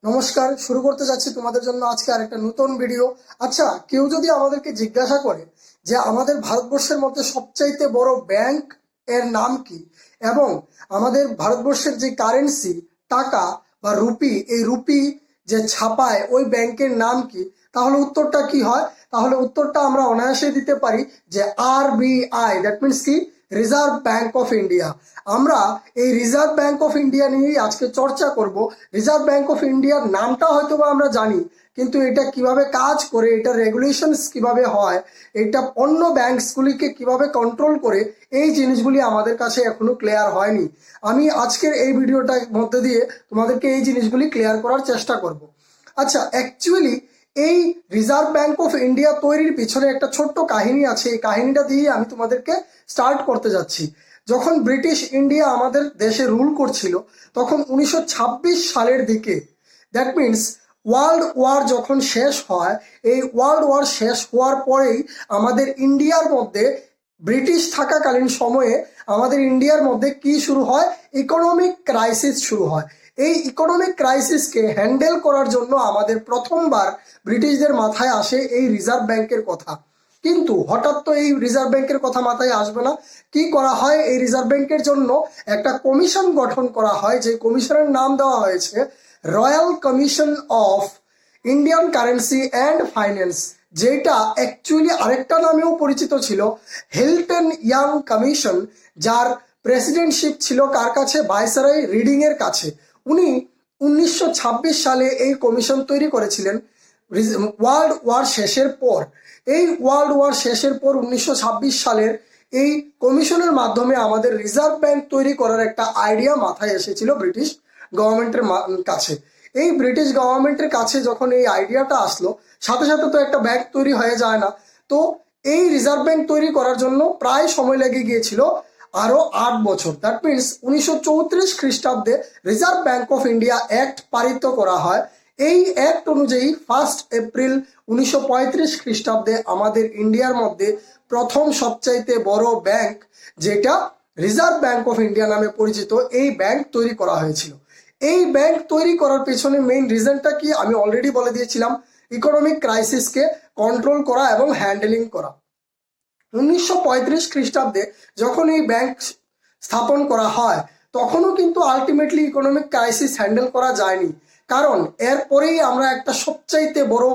নমস্কার, শুরু করতে যাচ্ছি তোমাদের জন্য আজকে আরেকটা নতুন ভিডিও। আচ্ছা, কেউ যদি আমাদেরকে জিজ্ঞাসা করে যে আমাদের ভারতবর্ষের মধ্যে সবচাইতে বড় ব্যাংক এর নাম কি এবং আমাদের ভারতবর্ষের যে কারেন্সি টাকা বা রুপি, এই রুপি যে ছাপায় ওই ব্যাংকের নাম কি, তাহলে উত্তরটা কি হয়? তাহলে উত্তরটা আমরা অনায়াসে দিতে পারি যে RBI, দ্যাট মিনস কি, রিজার্ভ ব্যাংক অফ ইন্ডিয়া। আমরা এই রিজার্ভ ব্যাংক অফ ইন্ডিয়া নিয়েই আজকে চর্চা করব। রিজার্ভ ব্যাংক অফ ইন্ডিয়ার নামটা হয়তো বা আমরা জানি, কিন্তু এটা কিভাবে কাজ করে, এটা রেগুলেশনস কিভাবে হয়, এটা অন্য ব্যাংকসগুলিকে কিভাবে কন্ট্রোল করে, এই জিনিসগুলি আমাদের কাছে এখনো ক্লিয়ার হয়নি। আমি আজকের এই ভিডিওটার মধ্যে দিয়ে তোমাদেরকে এই জিনিসগুলি ক্লিয়ার করার চেষ্টা করব। আচ্ছা, অ্যাকচুয়ালি এই রিজার্ভ ব্যাংক অফ ইন্ডিয়া তৈরির পিছনে একটা ছোট্ট কাহিনী আছে। এই কাহিনীটা দিয়েই আমি তোমাদেরকে স্টার্ট করতে যাচ্ছি। যখন ব্রিটিশ ইন্ডিয়া আমাদের দেশে রুল করছিল, তখন 1926 সালের দিকে, দ্যাট মিনস ওয়ার্ল্ড ওয়ার যখন শেষ হয়, এই ওয়ার্ল্ড ওয়ার শেষ হওয়ার পরেই আমাদের ইন্ডিয়ার মধ্যে, ব্রিটিশ থাকাকালীন সময়ে আমাদের ইন্ডিয়ার মধ্যে কি শুরু হয়? ইকোনমিক ক্রাইসিস শুরু হয়। এই ইকোনমিক ক্রাইসিসকে হ্যান্ডেল করার জন্য আমাদের প্রথমবার ব্রিটিশদের মাথায় আসে এই রিজার্ভ ব্যাংকের কথা। কিন্তু হঠাৎ তো এই রিজার্ভ ব্যাংকের কথা মাথায় আসবে না। কি করা হয়? এই রিজার্ভ ব্যাংকের জন্য একটা কমিশন গঠন করা হয়, যে কমিশনের নাম দেওয়া হয়েছে royal commission of Indian currency and finance, যেটা অ্যাকচুয়ালি আরেকটা নামেও পরিচিত ছিল হিল্টন ইয়াং কমিশন, যার প্রেসিডেন্টশিপ ছিল কার কাছে? ভাইসরয় রিডিং এর কাছে। উনি 1926 সালে এই কমিশন তৈরি করেছিলেন ওয়ার্ল্ড ওয়ার শেষের পর। এই ওয়ার্ল্ড ওয়ার শেষের পর 1926 সালের এই কমিশনের মাধ্যমে আমাদের রিজার্ভ ব্যাংক তৈরি করার একটা আইডিয়া মাথায় এসেছিল ব্রিটিশ গভর্নমেন্টের কাছে। এই ব্রিটিশ গভর্নমেন্টের কাছে যখন এই আইডিয়াটা আসলো, সাথে সাথে তো একটা ব্যাংক তৈরি হয়ে যায় না। তো এই রিজার্ভ ব্যাংক তৈরি করার জন্য প্রায় সময় লেগে গিয়েছিল আরো 8 বছর। দ্যাট মিনস 1934 খ্রিস্টাব্দে Reserve Bank of India Act পারিত করা হয়। এই অ্যাক্ট অনুযায়ী 1 এপ্রিল 1935 খ্রিস্টাব্দে আমাদের ইন্ডিয়ার মধ্যে প্রথম সবচাইতে বড় ব্যাংক, যেটা রিজার্ভ ব্যাংক অফ ইন্ডিয়া নামে পরিচিত, এই ব্যাংক তৈরি করা হয়েছিল। এই ব্যাংক তৈরি করার পেছনে মেইন রিজনটা কি আমি অলরেডি বলে দিয়েছিলাম, ইকোনমিক ক্রাইসিসকে কন্ট্রোল করা এবং হ্যান্ডেলিং করা। 1935 খ্রিস্টাব্দে যখন এই ব্যাংক স্থাপন করা হয়, তখনও কিন্তু আলটিমেটলি ইকোনমিক ক্রাইসিস হ্যান্ডেল করা যায়নি। কারণ এরপরেই আমরা একটা সবচাইতে বড়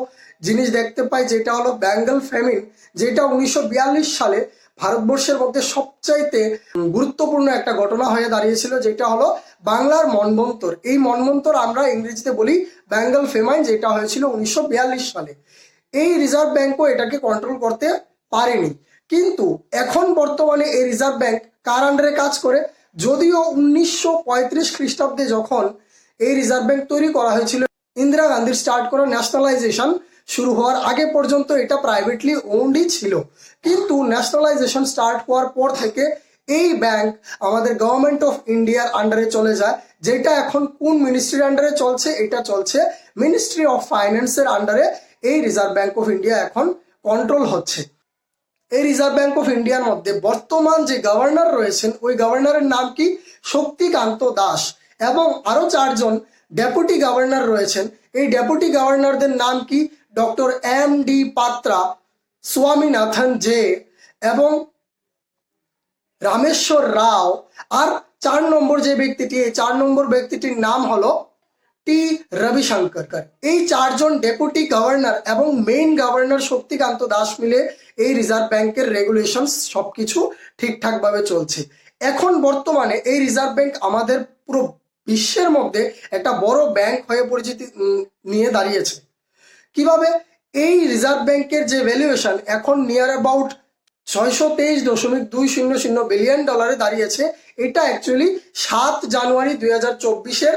জিনিস দেখতে পাই, যেটা হলো বেঙ্গল ফ্যামিন, যেটা 1942 সালে ভারতবর্ষের মধ্যে সবচাইতে গুরুত্বপূর্ণ একটা ঘটনা হয়ে দাঁড়িয়েছিল, যেটা হলো বাংলার মনবন্তর। এই মনবন্তর আমরা ইংরেজিতে বলি বেঙ্গল ফেমাইন, যেটা হয়েছিল 1942 সালে। এই রিজার্ভ ব্যাংকও এটাকে কন্ট্রোল করতে পারেনি। কিন্তু এখন বর্তমানে এই রিজার্ভ ব্যাংক কার আন্ডারে কাজ করে? যদিও 1935 খ্রিস্টাব্দে যখন এই রিজার্ভ ব্যাংক তৈরি করা হয়েছিল, ইন্দিরা গান্ধীর স্টার্ট করা ন্যাশনালাইজেশন শুরু হওয়ার আগে পর্যন্ত এটা প্রাইভেটলি ওনডই ছিল। কিন্তু ন্যাশনালাইজেশন স্টার্ট হওয়ার পর থেকে এই ব্যাংক আমাদের গভর্নমেন্ট অফ ইন্ডিয়ার আন্ডারে চলে যায়। যেটা এখন কোন মিনিস্ট্রির আন্ডারে চলছে? এটা চলছে মিনিস্ট্রি অফ ফাইন্যান্সের আন্ডারে। এই রিজার্ভ ব্যাংক অফ ইন্ডিয়া এখন কন্ট্রোল হচ্ছে। এই রিজার্ভ ব্যাংক অফ ইন্ডিয়ার মধ্যে বর্তমান যে গভর্নর রয়েছেন, ওই গভর্নরের নাম কি? শক্তিকান্ত দাস। এবং আরো 4 জন ডেপুটি গভর্নর রয়েছেন। এই ডেপুটি গভর্নরদের নাম কি? Doctor MD Patra, Swaminathan J এবং রামেশ্বর রাও। আর 4 নম্বর যে ব্যক্তিটি, এই 4 নম্বর ব্যক্তিটির নাম হলো টি রবিশঙ্কর। এই 4 জন ডেপুটি গভর্নর এবং মেইন গভর্নর শক্তিকান্ত দাস মিলে এই রিজার্ভ ব্যাংকের রেগুলেশন সবকিছু ঠিকঠাক ভাবে চলছে। এখন বর্তমানে এই রিজার্ভ ব্যাংক আমাদের পুরো বিশ্বের মধ্যে একটা বড় ব্যাংক হয়ে পরিচিতি নিয়ে দাঁড়িয়েছে। কিভাবে? এই রিজার্ভ ব্যাংকের যে ভ্যালুয়েশন এখন নিয়ার অ্যাবাউট 623.200 বিলিয়ন ডলারে দাঁড়িয়েছে। এটা অ্যাকচুয়ালি 7 জানুয়ারি 2024-এর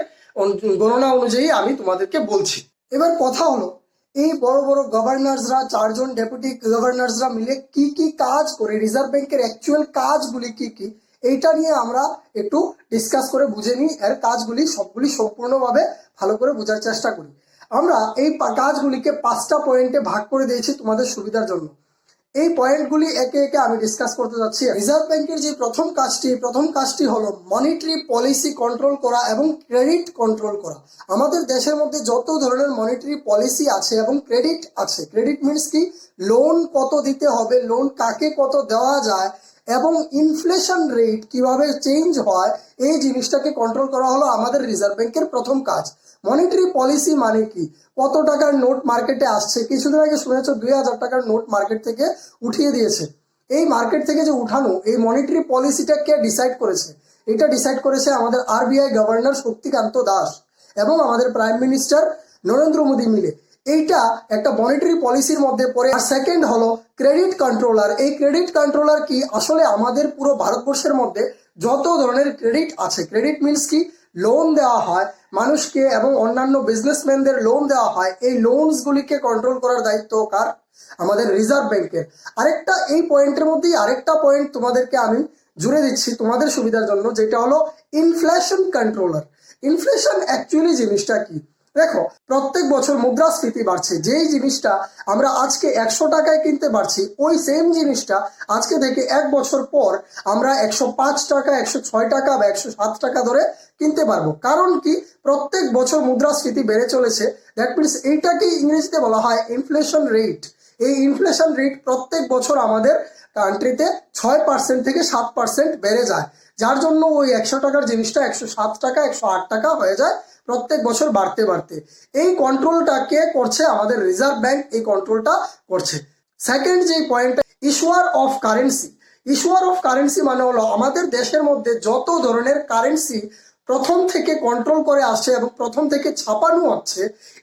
গণনা অনুযায়ী আমি তোমাদেরকে বলছি। এবার কথা হলো, এই বড় বড় গভর্নরসরা, 4 জন ডেপুটি গভর্নরসরা মিলে কি কি কাজ করে, রিজার্ভ ব্যাংকের অ্যাকচুয়াল কাজগুলি কি কি, এইটা নিয়ে আমরা একটু ডিসকাস করে বুঝে নিই। এর কাজগুলি সবগুলি সম্পূর্ণভাবে ভালো করে বোঝার চেষ্টা করি। আমরা এই কাজগুলিকে 5টা পয়েন্টে ভাগ করে দিয়েছি তোমাদের সুবিধার জন্য। এই পয়েন্টগুলি একে একে আমি ডিসকাস করতে যাচ্ছি। রিজার্ভ ব্যাংকের যে প্রথম কাজটি হলো মনিটারি পলিসি কন্ট্রোল করা এবং ক্রেডিট কন্ট্রোল করা। আমাদের দেশের মধ্যে যত ধরনের মনিটারি পলিসি আছে এবং ক্রেডিট আছে, ক্রেডিট মিনস কি, লোন কত দিতে হবে, লোন কাকে কত দেওয়া যায় এবং ইনফ্লেশন রেট কিভাবে চেঞ্জ হয়, এই জিনিসটাকে কন্ট্রোল করা হলো আমাদের রিজার্ভ ব্যাংকের প্রথম কাজ। মনিটারি পলিসি মানে কি, কত টাকার নোট মার্কেটে আসছে, কিছুদিন আগে শুনেছো 2000 টাকার নোট মার্কেট থেকে উঠিয়ে দিয়েছে। এই মার্কেট থেকে যে উঠানো, এই মনিটারি পলিসিটা কে ডিসাইড করেছে? এটা ডিসাইড করেছে আমাদের আরবিআই গভর্নর শক্তিকান্ত দাস এবং আমাদের প্রাইম মিনিস্টার নরেন্দ্র মোদী মিলে। এইটা একটা মনিটারি পলিসির মধ্যে পড়ে। আর সেকেন্ড হলো ক্রেডিট কন্ট্রোলার। এই ক্রেডিট কন্ট্রোলার কি, আসলে আমাদের পুরো ভারতবর্ষের মধ্যে যত ধরনের ক্রেডিট আছে, ক্রেডিট মিনস কি, লোন দেওয়া হয় মানুষকে এবং অন্যান্য বিজনেসম্যানদের লোন দেওয়া হয়, এই লোনসগুলিকে কন্ট্রোল করার দায়িত্ব কার? আমাদের রিজার্ভ ব্যাংকের। আরেকটা, এই পয়েন্টের মধ্যেই আরেকটা পয়েন্ট তোমাদেরকে আমি জুড়ে দিচ্ছি তোমাদের সুবিধার জন্য, যেটা হলো ইনফ্লেশন কন্ট্রোলার। ইনফ্লেশন অ্যাকচুয়ালি জিনিসটা কি? দেখো, প্রত্যেক বছর মুদ্রাস্ফীতি বাড়ছে। যেই জিনিসটা আমরা আজকে 100 টাকায় কিনতে পারছি, ওই সেম জিনিসটা আজকে থেকে 1 বছর পর আমরা 105 টাকা, 106 টাকা বা 107 টাকা ধরে কিনতে পারবো। কারণ কি, প্রত্যেক বছর মুদ্রাস্ফীতি বেড়ে চলেছে। দ্যাট মিনস এইটাকেই ইংরেজিতে বলা হয় ইনফ্লেশন রেট। এই ইনফ্লেশন রেট প্রত্যেক বছর আমাদের কান্ট্রিতে 6% থেকে 7% বেড়ে যায়, যার জন্য ওই 100 টাকার জিনিসটা 107 টাকা, 108 টাকা হয়ে যায় প্রত্যেক বছর বাড়তে বাড়তে। এই কন্ট্রোলটা কে করছে? আমাদের রিজার্ভ ব্যাংক এই কন্ট্রোলটা করছে। সেকেন্ড যে পয়েন্টটা, ইস্যুয়ার অফ কারেন্সি। ইস্যুয়ার অফ কারেন্সি মানে হলো আমাদের দেশের মধ্যে যত ধরনের কারেন্সি প্রথম থেকে কন্ট্রোল করে আসছে এবং প্রথম থেকে ছাপানো হচ্ছে,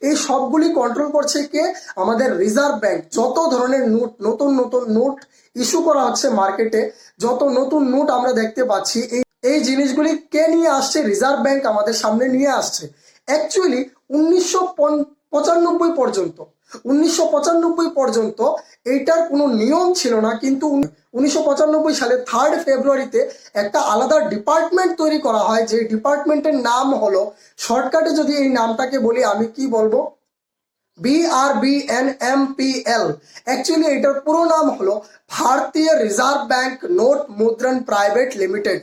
এই সবগুলি কন্ট্রোল করছে কে? আমাদের রিজার্ভ ব্যাংক। যত ধরনের নোট, নতুন নতুন নোট ইস্যু করা হচ্ছে মার্কেটে, যত নতুন নোট আমরা দেখতে পাচ্ছি, এই জিনিসগুলি কে নিয়ে আসছে? রিজার্ভ ব্যাংক আমাদের সামনে নিয়ে আসছে। অ্যাকচুয়ালি 1995 পর্যন্ত 1995 পর্যন্ত এইটার কোনো নিয়ম ছিল না, কিন্তু 1995 সালে 3 ফেব্রুয়ারিতে একটা আলাদা ডিপার্টমেন্ট তৈরি করা হয়, যে ডিপার্টমেন্টের নাম হলো, শর্টকাটে যদি এই নামটাকে বলি আমি কি বলবো, BRBNMPL। অ্যাকচুয়ালি এটার পুরো নাম হলো ভারতীয় রিজার্ভ ব্যাংক নোট মুদ্রণ প্রাইভেট লিমিটেড।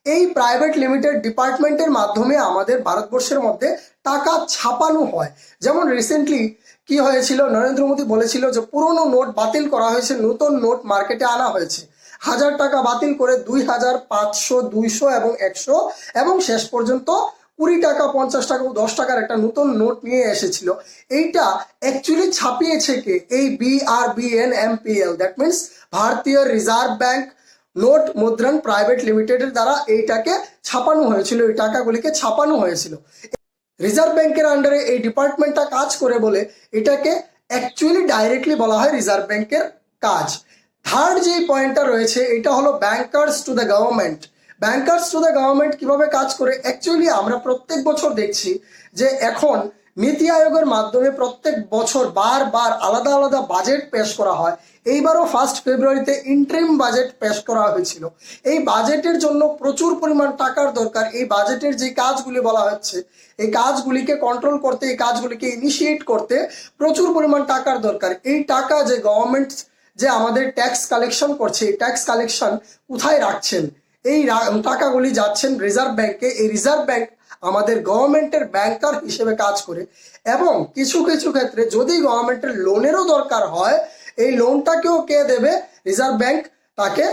এই প্রাইভেট লিমিটেড ডিপার্টমেন্টের মাধ্যমে আমাদের ভারতবর্ষের মধ্যে টাকা ছাপানো হয়। যেমন রিসেন্টলি কি হয়েছিল, নরেন্দ্র মোদী বলেছিল যে পুরনো নোট বাতিল করা হয়েছে, নতুন নোট মার্কেটে আনা হয়েছে। 1000 টাকা বাতিল করে 2000, 500, 200 এবং 100 এবং শেষ পর্যন্ত 20 টাকা, 50 টাকা, 10 টাকার একটা নতুন নোট নিয়ে এসেছিল। এইটা অ্যাকচুয়ালি ছাপিয়েছে কে? এই BRBNMPL, দ্যাট মিনস ভারতীয় রিজার্ভ ব্যাংক নোট মুদ্রণ প্রাইভেট লিমিটেডের দ্বারা এইটাকে ছাপানো হয়েছিল, এই টাকাগুলিকে ছাপানো হয়েছিল। রিজার্ভ ব্যাংকের আন্ডারে এই ডিপার্টমেন্টটা কাজ করে বলে এটাকে অ্যাকচুয়ালি ডাইরেক্টলি বলা হয় রিজার্ভ ব্যাংকের কাজ। থার্ড যে পয়েন্টটা রয়েছে, এটা হলো bankers to the government. Bankers to the government কিভাবে কাজ করে? অ্যাকচুয়ালি আমরা প্রত্যেক বছর দেখছি যে এখন নীতি আয়োগের মাধ্যমে প্রত্যেক বছর বারবার আলাদা আলাদা বাজেট পেশ করা হয়। এইবারও 1 ফেব্রুয়ারিতে ইন্টারিম বাজেট পেশ করা হয়েছিল। এই বাজেটের জন্য প্রচুর পরিমাণ টাকার দরকার। এই বাজেটের যে কাজগুলি বলা হচ্ছে, এই কাজগুলিকে কন্ট্রোল করতে, এই কাজগুলিকে ইনিশিয়েট করতে প্রচুর পরিমাণ টাকার দরকার। এই টাকা যে গভর্নমেন্ট যে আমাদের ট্যাক্স কালেকশন করছে, এই ট্যাক্স কালেকশন কোথায় রাখছেন? এই টাকাগুলি যাচ্ছেন রিজার্ভ ব্যাংকে। এই রিজার্ভ ব্যাংক আমাদের গভর্নমেন্টের ব্যাংকার হিসেবে কাজ করে এবং কিছু কিছু ক্ষেত্রে যদি গভর্নমেন্টের লোনেরও দরকার হয়, এই লোনটাকেও কে দেবে? রিজার্ভ ব্যাংক তাকে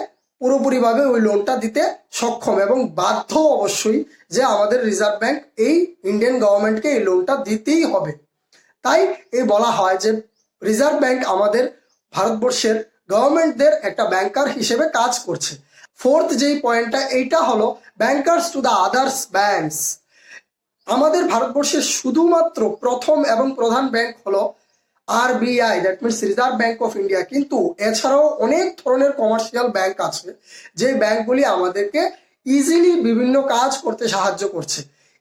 পুরোপুরিভাবে ওই লোনটা দিতে সক্ষম এবং বাধ্য অবশ্যই, যে আমাদের রিজার্ভ ব্যাংক এই ইন্ডিয়ান গভর্নমেন্টকে এই লোনটা দিতেই হবে। তাই এই বলা হয় যে রিজার্ভ ব্যাংক আমাদের ভারতবর্ষের গভর্নমেন্টদের একটা ব্যাংকার হিসেবে কাজ করছে। ফোর্থ যেই পয়েন্টটা, এইটা হলো bankers to the others banks. আমাদের ভারতবর্ষের শুধুমাত্র প্রথম এবং প্রধান ব্যাংক হলো RBI, that means reserve Bank of India. কিন্তু এছাড়াও অনেক ধরনের কমার্শিয়াল ব্যাংক আছে, যে ব্যাংকগুলি আমাদেরকে ইজিলি বিভিন্ন কাজ করতে সাহায্য করছে।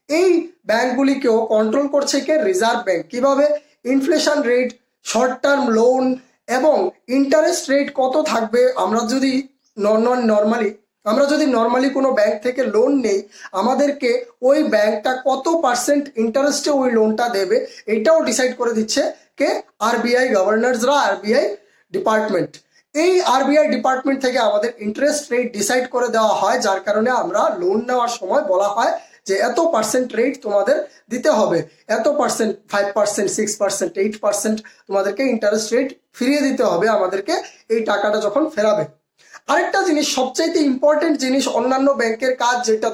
এই ব্যাংকগুলিকেও কন্ট্রোল করছে কে? Reserve Bank. কিভাবে? Inflation rate, short term loan এবং ইন্টারেস্ট রেট কত থাকবে। আমরা যদি নর্মালি কোনো ব্যাংক থেকে লোন নেই, আমাদেরকে ওই ব্যাংকটা কত পার্সেন্ট ইন্টারেস্টে ওই লোনটা দেবে, এটাও ডিসাইড করে দিচ্ছে কে? RBI গভর্নরসরা, RBI department. এই আরবিআই ডিপার্টমেন্ট থেকে আমাদের ইন্টারেস্ট রেট ডিসাইড করে দেওয়া হয়, যার কারণে আমরা লোন নেওয়ার সময় বলা হয় যে এত পার্সেন্ট রেট তোমাদের দিতে হবে, এত পার্সেন্ট 5%, 6%, 8% তোমাদেরকে ইন্টারেস্ট রেট ফিরিয়ে দিতে হবে আমাদেরকে এই টাকাটা যখন ফেরাবে। আরেকটা জিনিস, সবচাইতে ইম্পর্টেন্ট জিনিস, অন্যান্য ব্যাংকের কাজ যেটা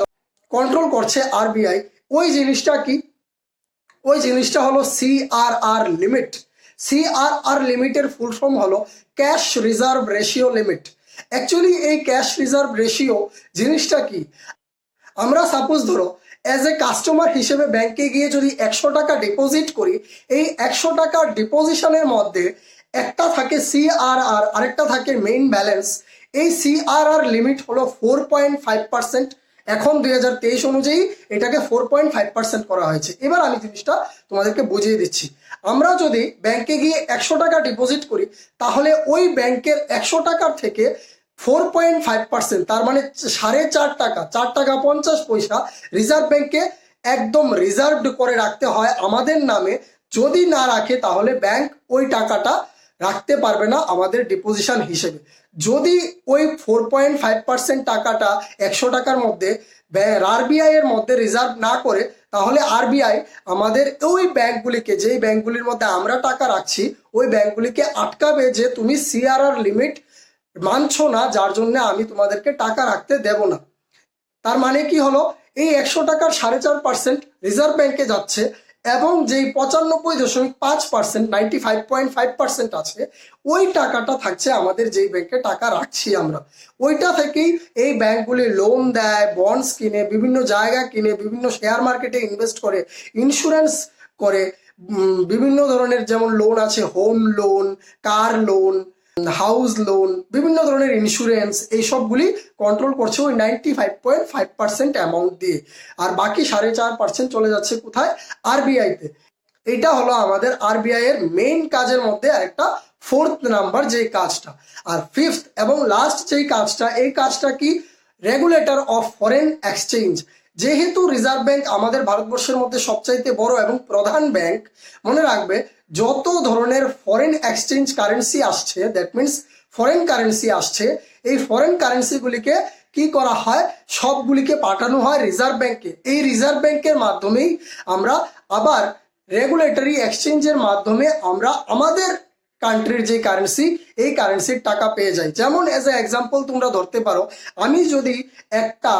কন্ট্রোল করছে আরবিআই, ওই জিনিসটা কি? ওই জিনিসটা হলো সিআরআর লিমিট। সিআরআর লিমিটের ফুল ফর্ম হলো cash reserve ratio limit. Actually এই ক্যাশ রিজার্ভ রেশিও জিনিসটা কি? আমরা সাপোজ ধরো অ্যাজ এ কাস্টমার হিসেবে ব্যাংকে গিয়ে যদি 100 টাকা ডিপোজিট করি, এই 100 টাকার ডিপোজিশনের মধ্যে একটা থাকে সিআরআর, আরেকটা থাকে মেইন ব্যালেন্স। এই সিআরআর লিমিট হলো 4.5%। এখন 2023 অনুযায়ী এটাকে 4.5% করা হয়েছে। এবার আমি জিনিসটা তোমাদেরকে বুঝিয়ে দিচ্ছি। আমরা যদি ব্যাংকে গিয়ে 100 টাকা ডিপোজিট করি, তাহলে ওই ব্যাংকের 100 টাকার থেকে 4.5%, তার মানে 4.5 টাকা, 4 টাকা 50 পয়সা রিজার্ভ ব্যাংকে একদম রিজার্ভড করে রাখতে হয় আমাদের নামে। যদি না রাখে তাহলে ব্যাংক ওই টাকাটা রাখতে পারবে না আমাদের ডিপোজিশন হিসেবে। যদি ওই 4.5% টাকাটা 100 টাকার মধ্যে আরবিআই এর মধ্যে রিজার্ভ না করে, তাহলে আরবিআই আমাদের ওই ব্যাংকগুলিকে, যেই ব্যাংকগুলির মধ্যে আমরা টাকা রাখছি, ওই ব্যাংকগুলিকে আটকাবে যে তুমি সিআরআর লিমিট মানছো না, যার জন্য আমি তোমাদেরকে টাকা রাখতে দেব না। তার মানে কি হলো, এই 100 টাকার 4.5% রিজার্ভ ব্যাংকে যাচ্ছে, এবং যেই 95.5%, 95.5% আছে, ওই টাকাটা থাকছে আমাদের যেই ব্যাংকে টাকা রাখছি আমরা। ওইটা থেকেই এই ব্যাংকগুলি লোন দেয়, বন্ডস কিনে, বিভিন্ন জায়গা কিনে, বিভিন্ন শেয়ার মার্কেটে ইনভেস্ট করে, ইন্স্যুরেন্স করে, বিভিন্ন ধরনের যেমন লোন আছে, home loan, car loan, house loan, বিভিন্ন ধরনের ইন্স্যুরেন্স, এই সবগুলি কন্ট্রোল করছে ওই 95.5% অ্যামাউন্ট দিয়ে। আর বাকি 4.5% চলে যাচ্ছে কোথায়? আরবিআইতে। এটা হলো আমাদের আরবিআই এর মেইন কাজের মধ্যে আরেকটা 4th নাম্বার যে কাজটা। আর 5th এবং লাস্ট যেই কাজটা, এই কাজটা কি? Regulator of foreign exchange. যেহেতু রিজার্ভ ব্যাংক আমাদের ভারতবর্ষের মধ্যে সবচাইতে বড় এবং প্রধান ব্যাংক, মনে রাখবে যত ধরনের ফরেন এক্সচেঞ্জ কারেন্সি আসছে, দ্যাট মিনস ফরেন কারেন্সি আসছে, এই ফরেন কারেন্সিগুলিকে কি করা হয়? সবগুলিকে পাঠানো হয় রিজার্ভ ব্যাংকে। এই রিজার্ভ ব্যাংকের মাধ্যমেই আমরা আবার রেগুলেটরি এক্সচেঞ্জের মাধ্যমে আমরা আমাদের কান্ট্রির যে কারেন্সি, এই কারেন্সির টাকা পেয়ে যাই। যেমন এজ এ এক্সাম্পল তোমরা ধরতে পারো, আমি যদি একটা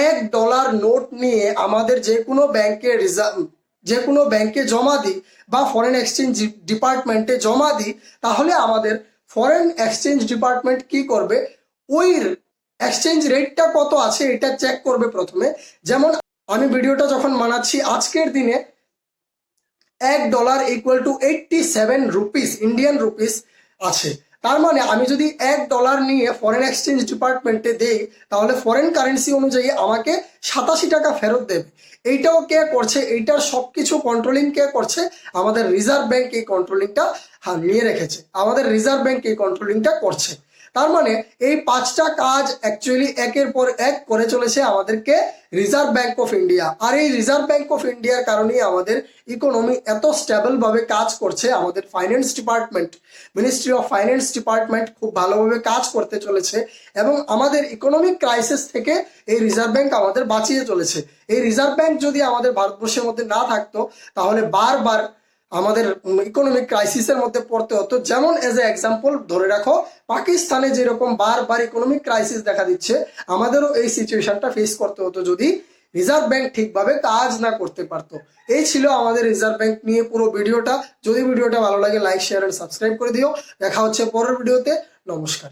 $1 নোট নিয়ে আমাদের যে কোনো ব্যাংকে জমা দিই বা ফরেন এক্সচেঞ্জ ডিপার্টমেন্টে জমা দিই, তাহলে আমাদের ফরেন এক্সচেঞ্জ ডিপার্টমেন্ট কি করবে? ওই এক্সচেঞ্জ রেটটা কত আছে এটা চেক করবে প্রথমে। যেমন আমি ভিডিওটা যখন বানাচ্ছি, আজকের দিনে $1 = 87 রুপিস, ইন্ডিয়ান রুপিস আছে। তার মানে আমি যদি $1 নিয়ে ফরেন এক্সচেঞ্জ ডিপার্টমেন্টে দেই, তাহলে ফরেন কারেন্সি অনুযায়ী আমাকে 87 টাকা ফেরত দেবে। এইটাও কে করছে? এইটার সবকিছু কন্ট্রোলিং কে করছে? আমাদের রিজার্ভ ব্যাংক এই কন্ট্রোলিংটা নিয়ে রেখেছে, আমাদের রিজার্ভ ব্যাংক এই কন্ট্রোলিংটা করছে। তার মানে এই 5টা কাজ অ্যাকচুয়ালি একের পর এক করে চলেছে আমাদেরকে রিজার্ভ ব্যাংক অফ ইন্ডিয়া। আর এই রিজার্ভ ব্যাংক অফ ইন্ডিয়ার কারণেই আমাদের ইকোনমি এত স্টেবল ভাবে কাজ করছে। আমাদের finance department, ministry of finance department খুব ভালোভাবে কাজ করতে চলেছে, এবং আমাদের ইকোনমিক ক্রাইসিস থেকে এই রিজার্ভ ব্যাংক আমাদের বাঁচিয়ে চলেছে। এই রিজার্ভ ব্যাংক যদি আমাদের ভারতবর্ষের মধ্যে না থাকতো, তাহলে বারবার আমাদের ইকোনমিক ক্রাইসিসের মধ্যে পড়তে হতো। যেমন এজ এ এক্সাম্পল ধরে রাখো, পাকিস্তানে যেরকম বারবার ইকোনমিক ক্রাইসিস দেখা দিচ্ছে, আমাদেরও এই সিচুয়েশনটা ফেস করতে হতো যদি রিজার্ভ ব্যাংক ঠিকভাবে কাজ না করতে পারতো। এই ছিল আমাদের রিজার্ভ ব্যাংক নিয়ে পুরো ভিডিওটা। যদি ভিডিওটা ভালো লাগে, লাইক, শেয়ার এন্ড সাবস্ক্রাইব করে দিও। দেখা হচ্ছে পরের ভিডিওতে। নমস্কার।